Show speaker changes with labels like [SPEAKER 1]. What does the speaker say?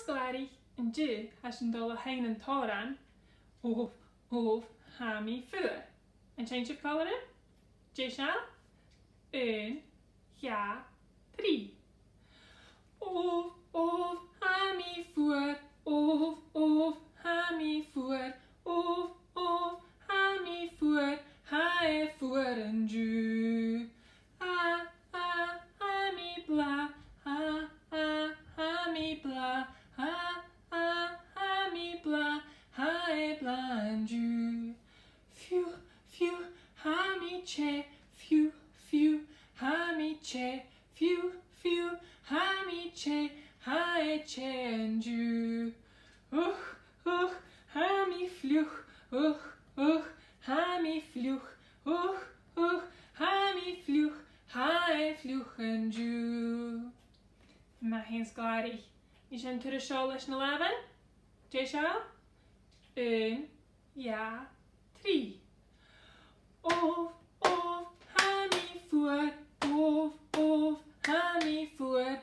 [SPEAKER 1] sglarig yn dy has yn dol o hein yn toran of ham I ffyr. And change of colour in. J shall. Un, ja, 3. Of ham I ffyr. Of ham I ffyr. Of ham I ffyr. Ha e ffyr yn dy. Ham I bla. Ham I bla. Ham I bla. Ha e bla yn dy. Phew, ham I che. Phew, ham I che. Phew, ham I che. Ha e che yn dy. Ham I fluch. Ham I fluch. Ham I fluch. Ha e fluch yn dy. Mae hi'n sglarig. Ni sian tur y siol ys na lefyn. J siol. Un, ja, 3. Of ham I ffyr. Of ham I ffyr.